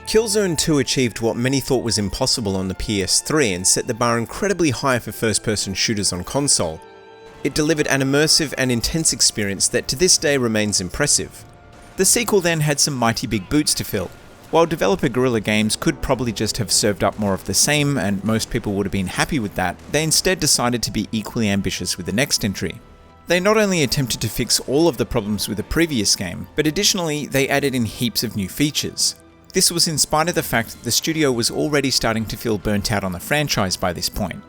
Killzone 2 achieved what many thought was impossible on the PS3 and set the bar incredibly high for first-person shooters on console. It delivered an immersive and intense experience that to this day remains impressive. The sequel then had some mighty big boots to fill. While developer Guerilla Games could probably just have served up more of the same, and most people would have been happy with that, they instead decided to be equally ambitious with the next entry. They not only attempted to fix all of the problems with the previous game, but additionally they added in heaps of new features. This was in spite of the fact that the studio was already starting to feel burnt out on the franchise by this point.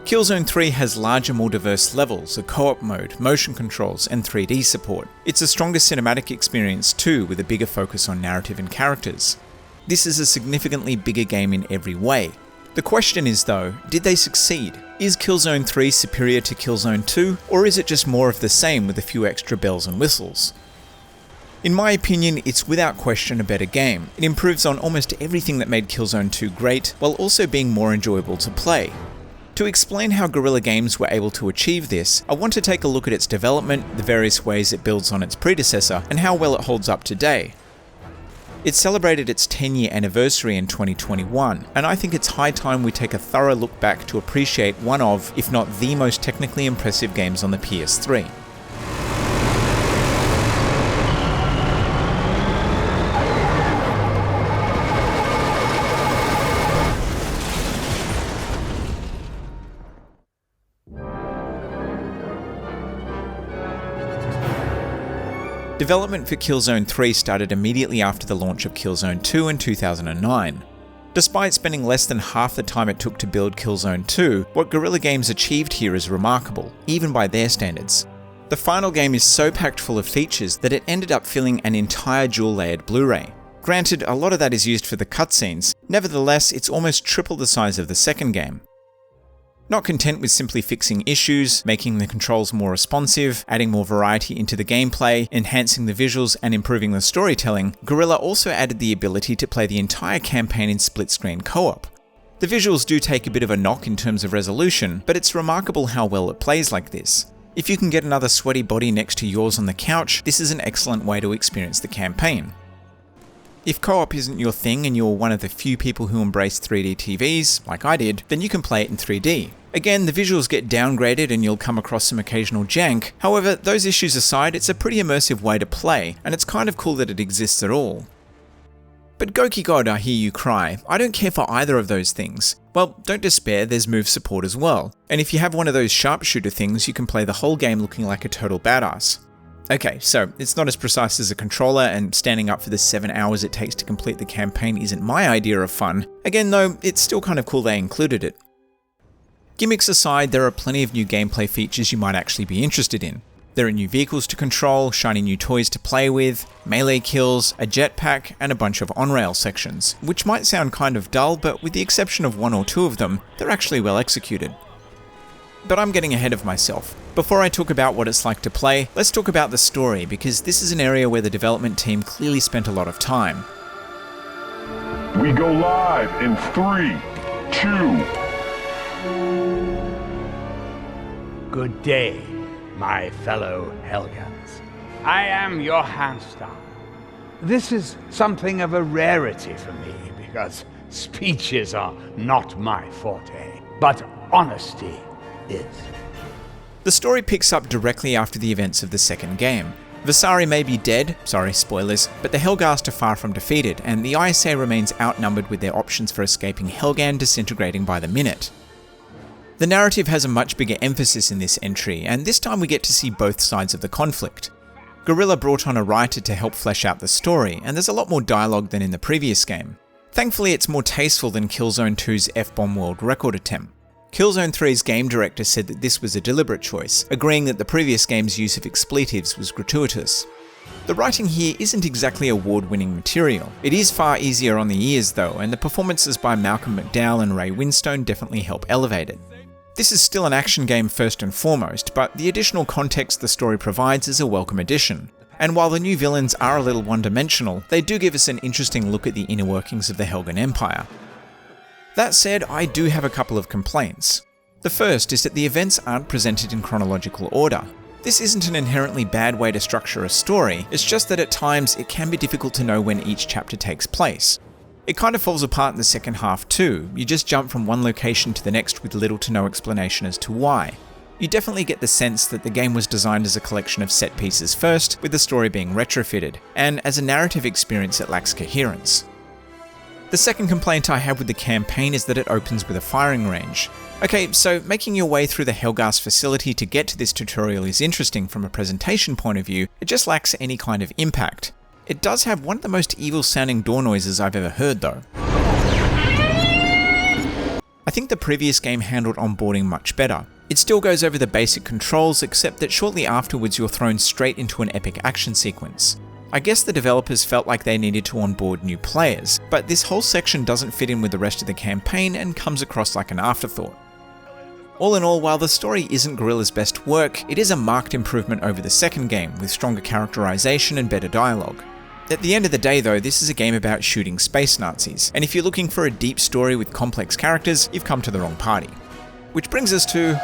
Killzone 3 has larger, more diverse levels, a co-op mode, motion controls, and 3D support. It's a stronger cinematic experience too, with a bigger focus on narrative and characters. This is a significantly bigger game in every way. The question is though, did they succeed? Is Killzone 3 superior to Killzone 2, or is it just more of the same with a few extra bells and whistles? In my opinion, it's without question a better game. It improves on almost everything that made Killzone 2 great, while also being more enjoyable to play. To explain how Guerilla Games were able to achieve this, I want to take a look at its development, the various ways it builds on its predecessor, and how well it holds up today. It celebrated its 10-year anniversary in 2021, and I think it's high time we take a thorough look back to appreciate one of, if not the most technically impressive games on the PS3. Development for Killzone 3 started immediately after the launch of Killzone 2 in 2009. Despite spending less than half the time it took to build Killzone 2, what Guerilla Games achieved here is remarkable, even by their standards. The final game is so packed full of features that it ended up filling an entire dual-layered Blu-ray. Granted, a lot of that is used for the cutscenes, nevertheless it's almost triple the size of the second game. Not content with simply fixing issues, making the controls more responsive, adding more variety into the gameplay, enhancing the visuals and improving the storytelling, Guerrilla also added the ability to play the entire campaign in split-screen co-op. The visuals do take a bit of a knock in terms of resolution, but it's remarkable how well it plays like this. If you can get another sweaty body next to yours on the couch, this is an excellent way to experience the campaign. If co-op isn't your thing and you're one of the few people who embrace 3D TVs, like I did, then you can play it in 3D. Again, the visuals get downgraded and you'll come across some occasional jank. However, those issues aside, it's a pretty immersive way to play, and it's kind of cool that it exists at all. But goukigod, I hear you cry. I don't care for either of those things. Well, don't despair, there's move support as well. And if you have one of those sharpshooter things, you can play the whole game looking like a total badass. Okay, so it's not as precise as a controller, and standing up for the 7 hours it takes to complete the campaign isn't my idea of fun. Again though, it's still kind of cool they included it. Gimmicks aside, there are plenty of new gameplay features you might actually be interested in. There are new vehicles to control, shiny new toys to play with, melee kills, a jetpack, and a bunch of on-rail sections, which might sound kind of dull, but with the exception of one or two of them, they're actually well executed. But I'm getting ahead of myself. Before I talk about what it's like to play, let's talk about the story, because this is an area where the development team clearly spent a lot of time. We go live in 3, 2... Good day, my fellow Helgans. I am your Handstar. This is something of a rarity for me, because speeches are not my forte, but honesty is. The story picks up directly after the events of the second game. Visari may be dead, sorry spoilers, but the Helghast are far from defeated, and the ISA remains outnumbered with their options for escaping Helghan disintegrating by the minute. The narrative has a much bigger emphasis in this entry, and this time we get to see both sides of the conflict. Guerrilla brought on a writer to help flesh out the story, and there's a lot more dialogue than in the previous game. Thankfully, it's more tasteful than Killzone 2's F-bomb world record attempt. Killzone 3's game director said that this was a deliberate choice, agreeing that the previous game's use of expletives was gratuitous. The writing here isn't exactly award-winning material. It is far easier on the ears though, and the performances by Malcolm McDowell and Ray Winstone definitely help elevate it. This is still an action game first and foremost, but the additional context the story provides is a welcome addition. And while the new villains are a little one-dimensional, they do give us an interesting look at the inner workings of the Helghan Empire. That said, I do have a couple of complaints. The first is that the events aren't presented in chronological order. This isn't an inherently bad way to structure a story, it's just that at times it can be difficult to know when each chapter takes place. It kind of falls apart in the second half too, you just jump from one location to the next with little to no explanation as to why. You definitely get the sense that the game was designed as a collection of set pieces first, with the story being retrofitted, and as a narrative experience it lacks coherence. The second complaint I have with the campaign is that it opens with a firing range. Okay, so making your way through the Helghast facility to get to this tutorial is interesting from a presentation point of view, it just lacks any kind of impact. It does have one of the most evil sounding door noises I've ever heard though. I think the previous game handled onboarding much better. It still goes over the basic controls, except that shortly afterwards you're thrown straight into an epic action sequence. I guess the developers felt like they needed to onboard new players, but this whole section doesn't fit in with the rest of the campaign and comes across like an afterthought. All in all, while the story isn't Guerrilla's best work, it is a marked improvement over the second game, with stronger characterization and better dialogue. At the end of the day though, this is a game about shooting space Nazis, and if you're looking for a deep story with complex characters, you've come to the wrong party. Which brings us to...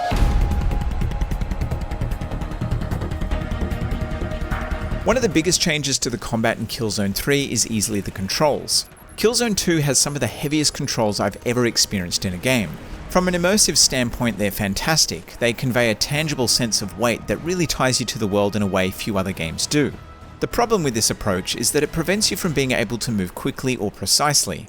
One of the biggest changes to the combat in Killzone 3 is easily the controls. Killzone 2 has some of the heaviest controls I've ever experienced in a game. From an immersive standpoint, they're fantastic. They convey a tangible sense of weight that really ties you to the world in a way few other games do. The problem with this approach is that it prevents you from being able to move quickly or precisely.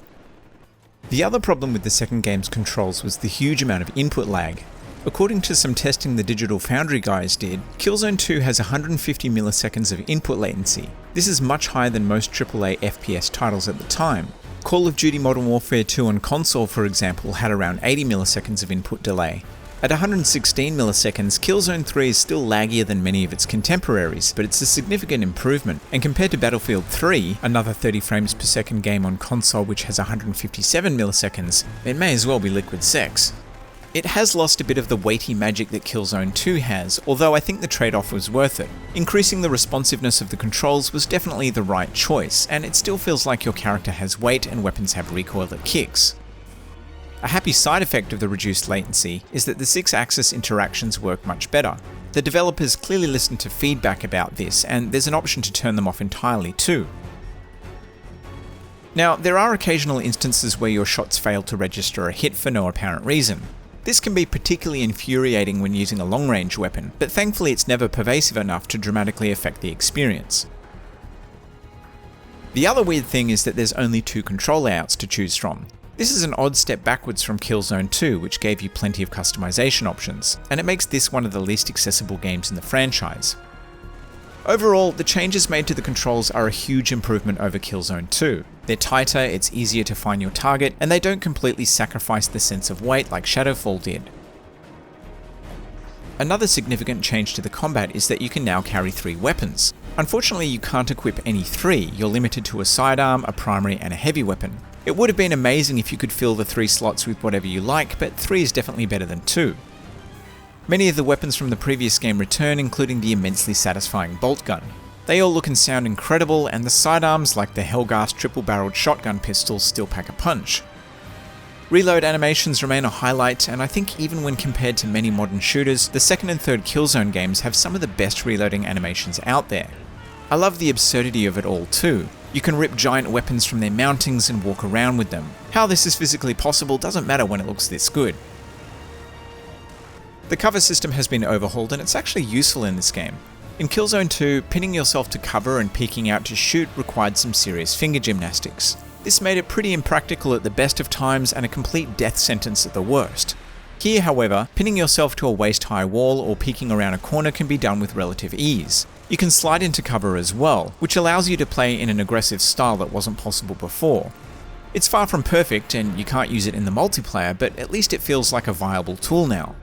The other problem with the second game's controls was the huge amount of input lag. According to some testing the Digital Foundry guys did, Killzone 2 has 150 milliseconds of input latency. This is much higher than most AAA FPS titles at the time. Call of Duty Modern Warfare 2 on console, for example, had around 80 milliseconds of input delay. At 116 milliseconds, Killzone 3 is still laggier than many of its contemporaries, but it's a significant improvement, and compared to Battlefield 3, another 30 frames per second game on console which has 157 milliseconds, it may as well be liquid sex. It has lost a bit of the weighty magic that Killzone 2 has, although I think the trade-off was worth it. Increasing the responsiveness of the controls was definitely the right choice, and it still feels like your character has weight and weapons have recoil that kicks. A happy side effect of the reduced latency is that the 6-axis interactions work much better. The developers clearly listened to feedback about this, and there's an option to turn them off entirely too. Now, there are occasional instances where your shots fail to register a hit for no apparent reason. This can be particularly infuriating when using a long-range weapon, but thankfully it's never pervasive enough to dramatically affect the experience. The other weird thing is that there's only 2 control layouts to choose from. This is an odd step backwards from Killzone 2, which gave you plenty of customization options, and it makes this one of the least accessible games in the franchise. Overall, the changes made to the controls are a huge improvement over Killzone 2. They're tighter, it's easier to find your target, and they don't completely sacrifice the sense of weight like Shadowfall did. Another significant change to the combat is that you can now carry 3 weapons. Unfortunately, you can't equip any 3, you're limited to a sidearm, a primary, and a heavy weapon. It would have been amazing if you could fill the 3 slots with whatever you like, but 3 is definitely better than 2. Many of the weapons from the previous game return, including the immensely satisfying bolt gun. They all look and sound incredible, and the sidearms, like the Helghast triple-barreled shotgun pistols, still pack a punch. Reload animations remain a highlight, and I think even when compared to many modern shooters, the second and third Killzone games have some of the best reloading animations out there. I love the absurdity of it all too. You can rip giant weapons from their mountings and walk around with them. How this is physically possible doesn't matter when it looks this good. The cover system has been overhauled, and it's actually useful in this game. In Killzone 2, pinning yourself to cover and peeking out to shoot required some serious finger gymnastics. This made it pretty impractical at the best of times and a complete death sentence at the worst. Here, however, pinning yourself to a waist-high wall or peeking around a corner can be done with relative ease. You can slide into cover as well, which allows you to play in an aggressive style that wasn't possible before. It's far from perfect, and you can't use it in the multiplayer, but at least it feels like a viable tool now.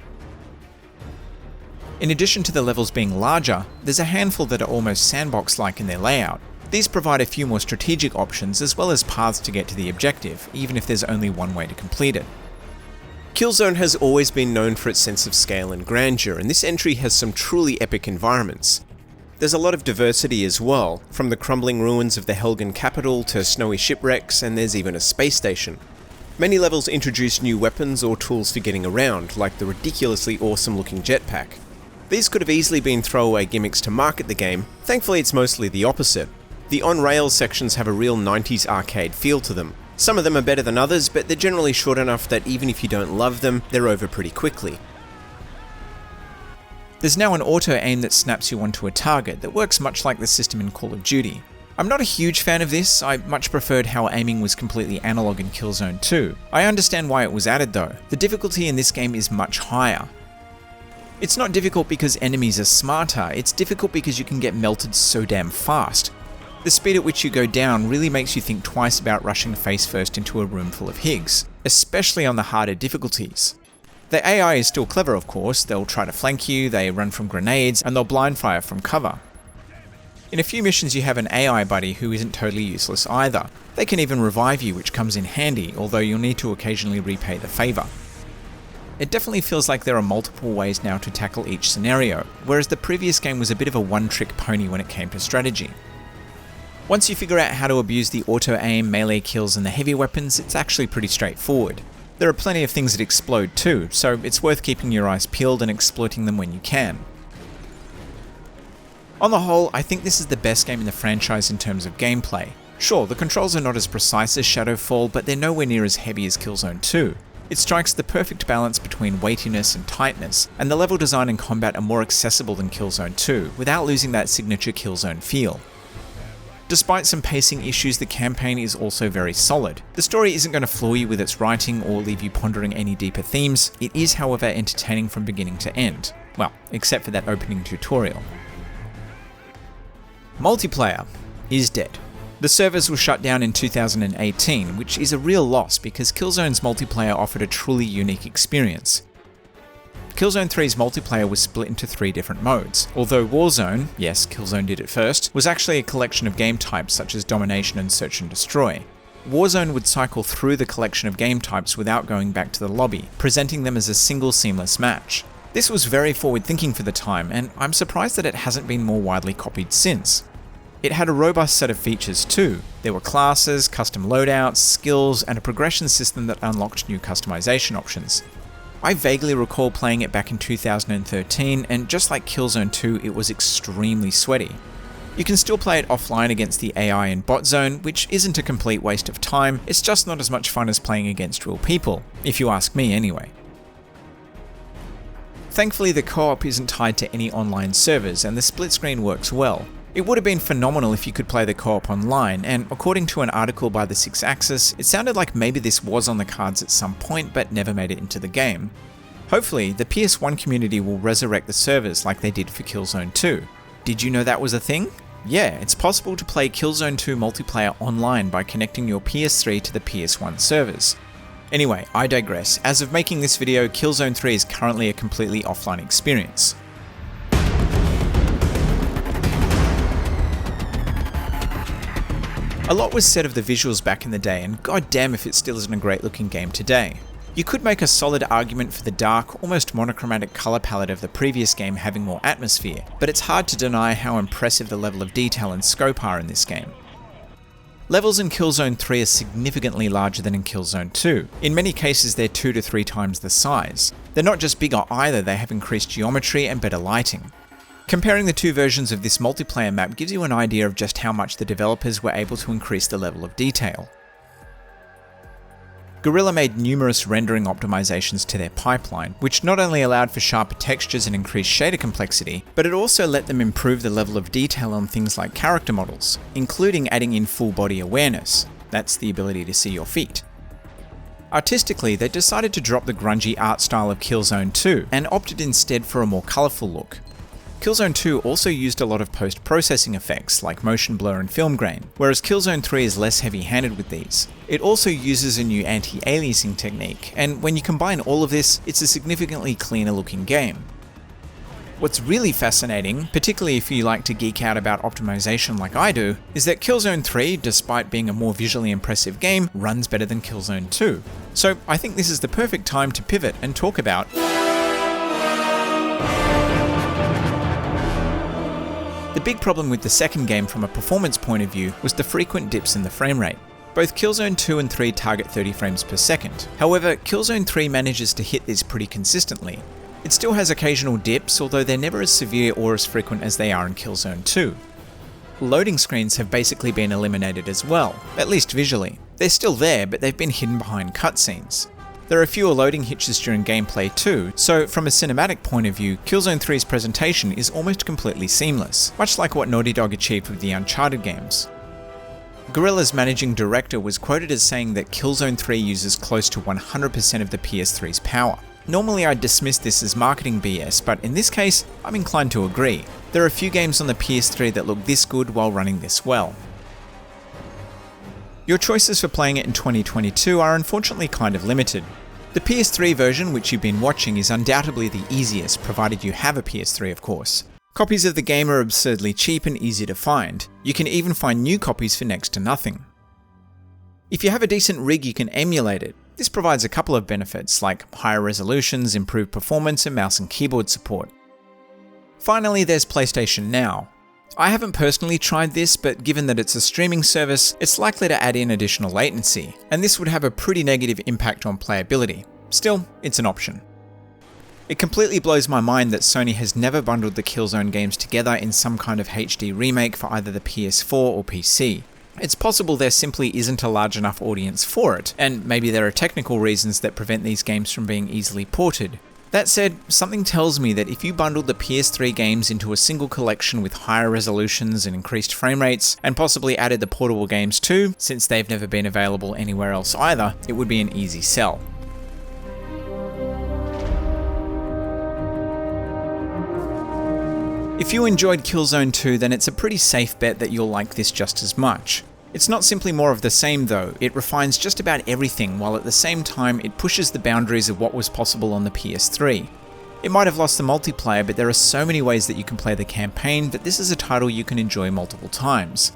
In addition to the levels being larger, there's a handful that are almost sandbox-like in their layout. These provide a few more strategic options as well as paths to get to the objective, even if there's only one way to complete it. Killzone has always been known for its sense of scale and grandeur, and this entry has some truly epic environments. There's a lot of diversity as well, from the crumbling ruins of the Helghan capital to snowy shipwrecks, and there's even a space station. Many levels introduce new weapons or tools for getting around, like the ridiculously awesome looking jetpack. These could have easily been throwaway gimmicks to market the game. Thankfully, it's mostly the opposite. The on-rails sections have a real 90s arcade feel to them. Some of them are better than others, but they're generally short enough that even if you don't love them, they're over pretty quickly. There's now an auto-aim that snaps you onto a target that works much like the system in Call of Duty. I'm not a huge fan of this. I much preferred how aiming was completely analog in Killzone 2. I understand why it was added though. The difficulty in this game is much higher. It's not difficult because enemies are smarter, it's difficult because you can get melted so damn fast. The speed at which you go down really makes you think twice about rushing face first into a room full of Higgs, especially on the harder difficulties. The AI is still clever of course, they'll try to flank you, they run from grenades, and they'll blind fire from cover. In a few missions you have an AI buddy who isn't totally useless either. They can even revive you, which comes in handy, although you'll need to occasionally repay the favour. It definitely feels like there are multiple ways now to tackle each scenario, whereas the previous game was a bit of a one-trick pony when it came to strategy. Once you figure out how to abuse the auto-aim, melee kills and the heavy weapons, it's actually pretty straightforward. There are plenty of things that explode too, so it's worth keeping your eyes peeled and exploiting them when you can. On the whole, I think this is the best game in the franchise in terms of gameplay. Sure, the controls are not as precise as Shadowfall, but they're nowhere near as heavy as Killzone 2. It strikes the perfect balance between weightiness and tightness, and the level design and combat are more accessible than Killzone 2, without losing that signature Killzone feel. Despite some pacing issues, the campaign is also very solid. The story isn't going to floor you with its writing or leave you pondering any deeper themes. It is, however, entertaining from beginning to end. Well, except for that opening tutorial. Multiplayer is dead. The servers were shut down in 2018, which is a real loss because Killzone's multiplayer offered a truly unique experience. Killzone 3's multiplayer was split into 3 different modes, although Warzone, yes, Killzone did it first, was actually a collection of game types such as Domination and Search and Destroy. Warzone would cycle through the collection of game types without going back to the lobby, presenting them as a single seamless match. This was very forward-thinking for the time, and I'm surprised that it hasn't been more widely copied since. It had a robust set of features too. There were classes, custom loadouts, skills, and a progression system that unlocked new customization options. I vaguely recall playing it back in 2013, and just like Killzone 2, it was extremely sweaty. You can still play it offline against the AI in Bot Zone, which isn't a complete waste of time, it's just not as much fun as playing against real people, if you ask me anyway. Thankfully, the co-op isn't tied to any online servers, and the split screen works well. It would have been phenomenal if you could play the co-op online, and according to an article by the 6 Axis, it sounded like maybe this was on the cards at some point but never made it into the game. Hopefully, the PS1 community will resurrect the servers like they did for Killzone 2. Did you know that was a thing? Yeah, it's possible to play Killzone 2 multiplayer online by connecting your PS3 to the PS1 servers. Anyway, I digress. As of making this video, Killzone 3 is currently a completely offline experience. A lot was said of the visuals back in the day, and goddamn if it still isn't a great looking game today. You could make a solid argument for the dark, almost monochromatic colour palette of the previous game having more atmosphere, but it's hard to deny how impressive the level of detail and scope are in this game. Levels in Killzone 3 are significantly larger than in Killzone 2. In many cases they're 2 to 3 times the size. They're not just bigger either, they have increased geometry and better lighting. Comparing the 2 versions of this multiplayer map gives you an idea of just how much the developers were able to increase the level of detail. Guerilla made numerous rendering optimizations to their pipeline, which not only allowed for sharper textures and increased shader complexity, but it also let them improve the level of detail on things like character models, including adding in full body awareness. That's the ability to see your feet. Artistically, they decided to drop the grungy art style of Killzone 2 and opted instead for a more colourful look. Killzone 2 also used a lot of post-processing effects like motion blur and film grain, whereas Killzone 3 is less heavy-handed with these. It also uses a new anti-aliasing technique, and when you combine all of this, it's a significantly cleaner looking game. What's really fascinating, particularly if you like to geek out about optimization like I do, is that Killzone 3, despite being a more visually impressive game, runs better than Killzone 2. So I think this is the perfect time to pivot and talk about the big problem with the second game from a performance point of view was the frequent dips in the frame rate. Both Killzone 2 and 3 target 30 frames per second. However, Killzone 3 manages to hit this pretty consistently. It still has occasional dips, although they're never as severe or as frequent as they are in Killzone 2. Loading screens have basically been eliminated as well, at least visually. They're still there, but they've been hidden behind cutscenes. There are fewer loading hitches during gameplay too, so from a cinematic point of view, Killzone 3's presentation is almost completely seamless, much like what Naughty Dog achieved with the Uncharted games. Guerilla's managing director was quoted as saying that Killzone 3 uses close to 100% of the PS3's power. Normally I'd dismiss this as marketing BS, but in this case, I'm inclined to agree. There are a few games on the PS3 that look this good while running this well. Your choices for playing it in 2022 are unfortunately kind of limited. The PS3 version, which you've been watching, is undoubtedly the easiest, provided you have a PS3 of course. Copies of the game are absurdly cheap and easy to find. You can even find new copies for next to nothing. If you have a decent rig, you can emulate it. This provides a couple of benefits, like higher resolutions, improved performance, and mouse and keyboard support. Finally, there's PlayStation Now. I haven't personally tried this, but given that it's a streaming service, it's likely to add in additional latency, and this would have a pretty negative impact on playability. Still, it's an option. It completely blows my mind that Sony has never bundled the Killzone games together in some kind of HD remake for either the PS4 or PC. It's possible there simply isn't a large enough audience for it, and maybe there are technical reasons that prevent these games from being easily ported. That said, something tells me that if you bundled the PS3 games into a single collection with higher resolutions and increased frame rates, and possibly added the portable games too, since they've never been available anywhere else either, it would be an easy sell. If you enjoyed Killzone 2, then it's a pretty safe bet that you'll like this just as much. It's not simply more of the same though, it refines just about everything while at the same time it pushes the boundaries of what was possible on the PS3. It might have lost the multiplayer, but there are so many ways that you can play the campaign that this is a title you can enjoy multiple times.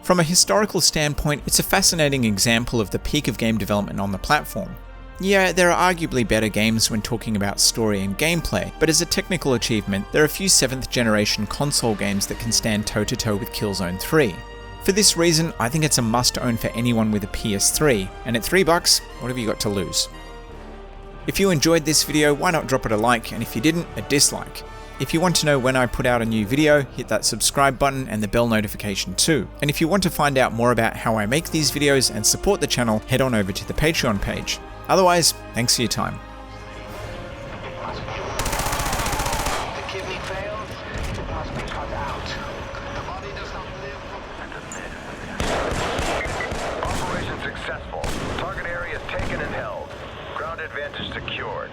From a historical standpoint, it's a fascinating example of the peak of game development on the platform. Yeah, there are arguably better games when talking about story and gameplay, but as a technical achievement, there are a few 7th generation console games that can stand toe-to-toe with Killzone 3. For this reason, I think it's a must-own for anyone with a PS3, and at $3, what have you got to lose? If you enjoyed this video, why not drop it a like, and if you didn't, a dislike. If you want to know when I put out a new video, hit that subscribe button and the bell notification too. And if you want to find out more about how I make these videos and support the channel, head on over to the Patreon page. Otherwise, thanks for your time. The kidney fails, it must be cut out. The body does not live. Operation successful. Target area taken and held. Ground advantage secured.